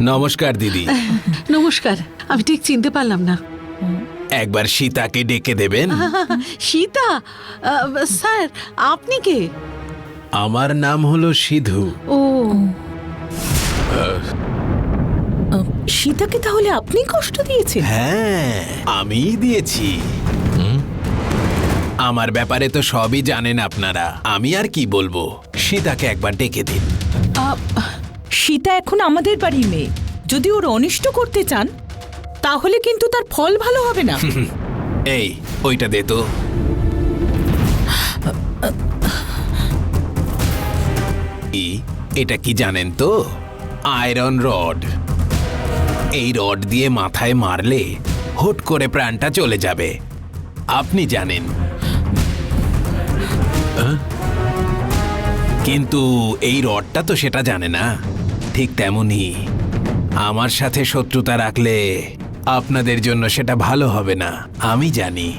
নমস্কার দিদি। নমস্কার, আমি ঠিক চিনতে পারলাম না। একবার সীতাকে ডেকে দেবেন। সীতা? স্যার, আপনি কে? আমার নাম হলো সিধু। ও, সীতাকে তাহলে আপনি কষ্ট দিয়েছেন? হ্যাঁ, আমিই দিয়েছি। আমার ব্যাপারে তো সবই জানেন আপনারা, আমি আর কি বলবো। সীতাকে একবার ডেকে দিন। সীতা এখন আমাদের বাড়ির মেয়ে, যদি ওর অনিষ্ট করতে চান তাহলে কিন্তু তার ফল ভালো হবে না। এই, ওইটা দে তো। এটা কি জানেন তো? Iron rod. এই রড দিয়ে মাথায় মারলে হুট করে প্রাণটা চলে যাবে, আপনি জানেন। কিন্তু এই রডটা তো সেটা জানে না। ঠিক তেমনি আমার সাথে শত্রুতা রাখলে আপনাদের জন্য সেটা ভালো হবে না, আমি জানি,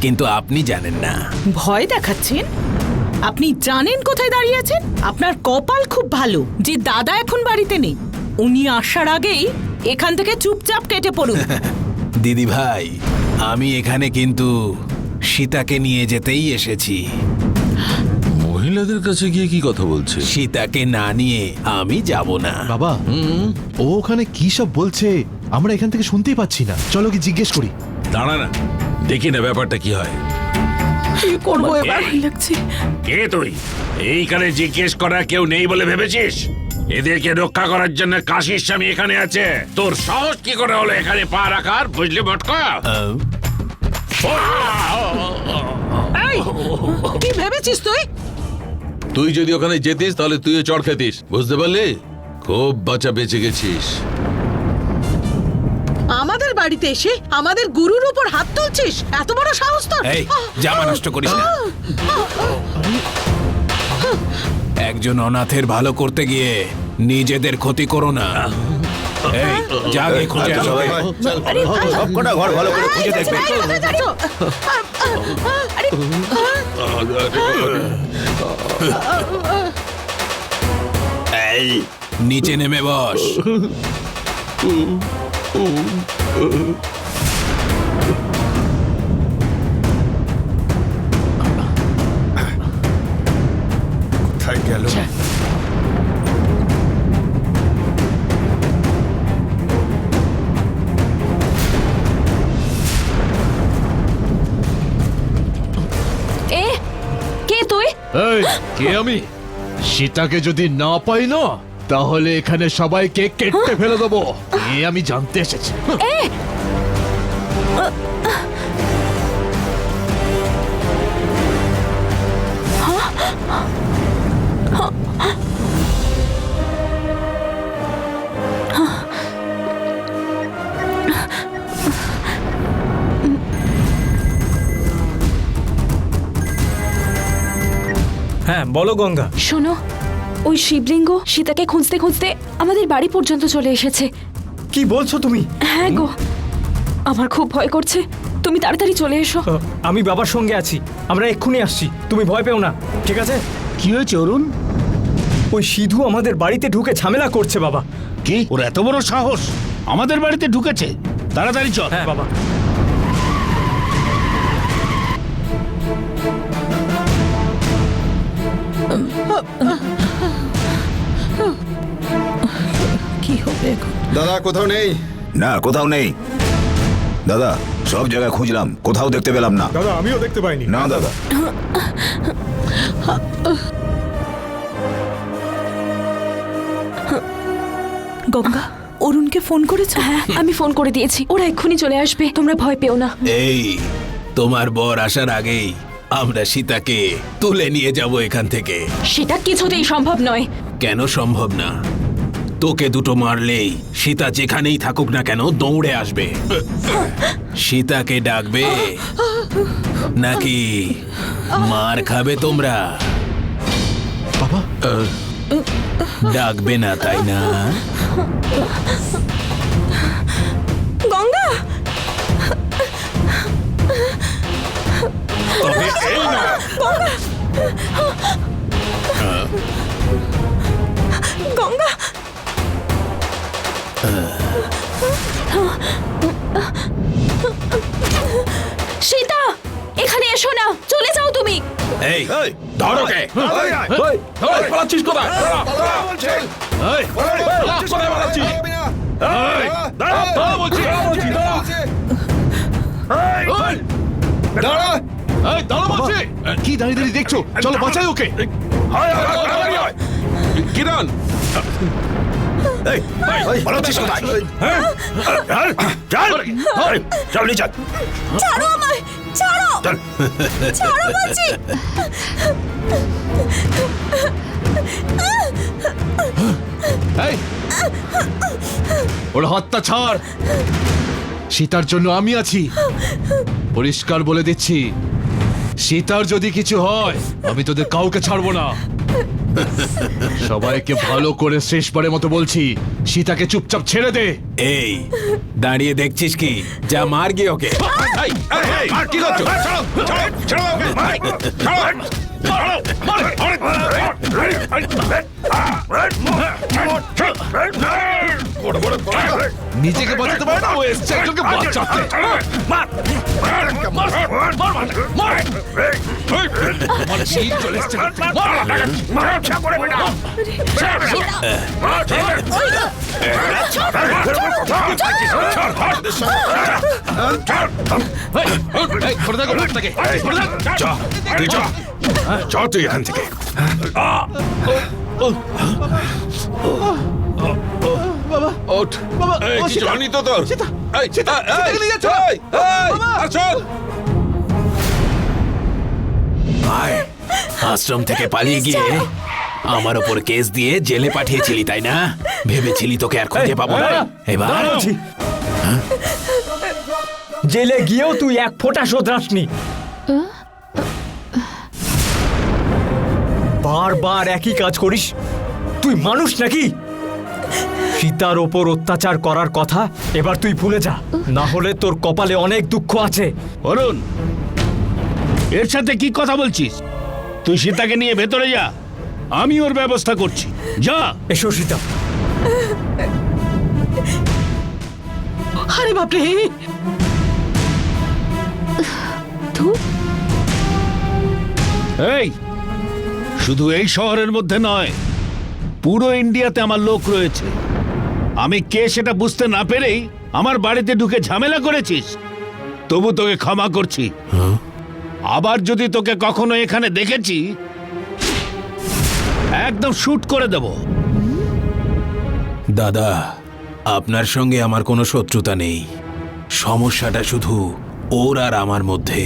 কিন্তু আপনি জানেন না। ভয় দেখাচ্ছেন? আপনি জানেন কোথায় দাঁড়িয়ে আছেন? আপনার কপাল খুব ভালো যে দাদা এখন বাড়িতে নেই। উনি আসার আগেই এখান থেকে চুপচাপ কেটে পড়ুন। দিদি ভাই, আমি এখানে কিন্তু সীতাকে নিয়ে যেতেই এসেছি। মহিলাদের কাছে গিয়ে কি কথা বলছে? সীতাকে না নিয়ে আমি যাব না। বাবা, ও ওখানে কি সব বলছে আমরা এখান থেকে শুনতেই পাচ্ছি না। চলো কি জিজ্ঞেস করি। দাঁড়া না, দেখি না ব্যাপারটা কি হয়। কি করবো এবার? লাগছে। কে তুই? এইখানে জিজ্ঞেস করার কেউ নেই বলে ভেবেছিস? এদেরকে রক্ষা করার জন্য কাশির স্বামী এখানে আছে। তোর সাহস কি করে হলো এখানে পা রাখার? বুঝলি মটকা? এই, কি ভেবেছিস তুই? তুই যদি ওখানে যেতিস তাহলে তুইও চড় খেতিস, বুঝতে পারলি? খুব বাঁচা বেঁচে গেছিস। আমাদের বাড়িতে এসে আমাদের গুরুর উপর হাত তুলছিস? এত বড় সাহস তোর! এই, জামা নষ্ট করিস না। একজন অনাথের ভালো করতে গিয়ে নিজেদের ক্ষতি করো না। এই, যা গিয়ে খুঁজে আনো। সবকটা ঘর ভালো করে খুঁজে দেখবে। কোথায় যাচ্ছ? এই, নিচে নেমে বস। কোথায় গেল? এ কে তুই? এই, কে আমি? সীতাকে যদি না পাই না তাহলে এখানে সবাইকে কেটে ফেলে দেবো। আমি জানতে এসেছি। হ্যাঁ বলো গঙ্গা। শোনো, ওই শিবলিঙ্গ সীতাকে খুঁজতে খুঁজতে আমাদের বাড়ি পর্যন্ত চলে এসেছে। কি বলছো তুমি? হ্যাঁ গো, আমার খুব ভয় করছে। তুমি তাড়াতাড়ি চলে এসো। আমি বাবার সঙ্গে আছি, আমরা এক্ষুনি আসছি, তুমি ভয় পেও না, ঠিক আছে? কি হয়েছে অরুণ? ওই সিধু আমাদের বাড়িতে ঢুকে ঝামেলা করছে বাবা। কি ওর এত বড় সাহস? আমাদের বাড়িতে ঢুকেছে? তাড়াতাড়ি চল। হ্যাঁ বাবা। কি হবে এখন? দাদা কোথাও নেই? না, কোথাও নেই দাদা। সব জায়গায় খুঁজলাম, কোথাও দেখতে পেলাম না। দাদা আমিও দেখতে পাইনি। না দাদা। গঙ্গা, অরুণকে ফোন করেছো? হ্যাঁ, আমি ফোন করে দিয়েছি, ওরা এক্ষুনি চলে আসবে, তোমরা ভয় পেও না। এই, তোমার বর আসার আগেই আমরা সীতাকে তুলে নিয়ে যাব এখান থেকে। সেটা কিছুতেই সম্ভব নয়। কেন সম্ভব না? তোকে দুটো মারলেই সীতা যেখানেই থাকুক না কেন দৌড়ে আসবে। সীতাকে ডাকবে নাকি মার খাবে তোমরা? বাবা, ডাকবে না, তাই না? গঙ্গা, তবে এই না। গঙ্গা, এই ধর ওকে। পালাচ্ছিস কোথায়? এই, কোথায় পালাচ্ছিস? এই, দাঁড়া বলছি, দাঁড়া। এই, দাঁড়া বলছি। কি দাঁড়িয়ে দাঁড়িয়ে দেখছো? চলো বাঁচাই ওকে। কিরণ, এই, পালাচ্ছিস কোথায়? চল চল নিয়ে চল। ছাড়ো আমায়, ছাড়ো, চল। ছাড়ো বলছি। এই, ওর হাতটা ছাড়। সীতার জন্য আমি আছি। পরিষ্কার বলে দিচ্ছি, সীতার যদি কিছু হয় আমি তোদের কাউকে ছাড়বো না। সবাইকে ভালো করে শেষবারের মতো বলছি, সীতাকে চুপচাপ ছেড়ে দে। এই দাঁড়িয়ে দেখছিস কি? যা মার গিয়ে ওকে। কি করছো? নিজেকে বাঁচাতে পারে না, ও এসছে একজনকে বাঁচাতে। আমার শীত চলে এসছে। এই, ধরে থাকো, ধরে থাকো, ধরে থাকো। চ তুই এখান থেকে। ওঠ, বাবা, এই, ও কিছু সীতা, হয়নি তো তোর? সীতা, এই, সীতা, এই, সীতাকে নিয়ে যাচ্ছ? এই, এই, বাবা। আর শোন। আয়, আশ্রম থেকে পালিয়ে গিয়ে আমার ওপর কেস দিয়ে জেলে পাঠিয়েছিলি তাই না? ভেবেছিলি তোকে আর খুঁজে পাবো না। এবার জেলে গিয়েও তুই এক ফোঁটা শোধরাসনি। বারবার একই কাজ করিস। তুই মানুষ নাকি? সীতার ওপর অত্যাচার করার কথা এবার তুই ভুলে যা, না হলে তোর কপালে অনেক দুঃখ আছে। অরুণ, এর সাথে কি কথা বলছিস? তুই সীতাকে নিয়ে ভেতরে যা, আমি ওর ব্যবস্থা করছি। যা। এসো সীতা। আরে বাপরে, এই, শুধু এই শহরের মধ্যে নয়, পুরো ইন্ডিয়াতে আমার লোক রয়েছে। আমি কে সেটা বুঝতে না পেরেই আমার বাড়িতে ঢুকে ঝামেলা করেছিস। তবু তোকে ক্ষমা করছি। আবার যদি তোকে কখনো এখানে দেখেছি, একদম শুট করে দেব। দাদা, আপনার সঙ্গে আমার কোনো শত্রুতা নেই। সমস্যাটা শুধু ওর আর আমার মধ্যে।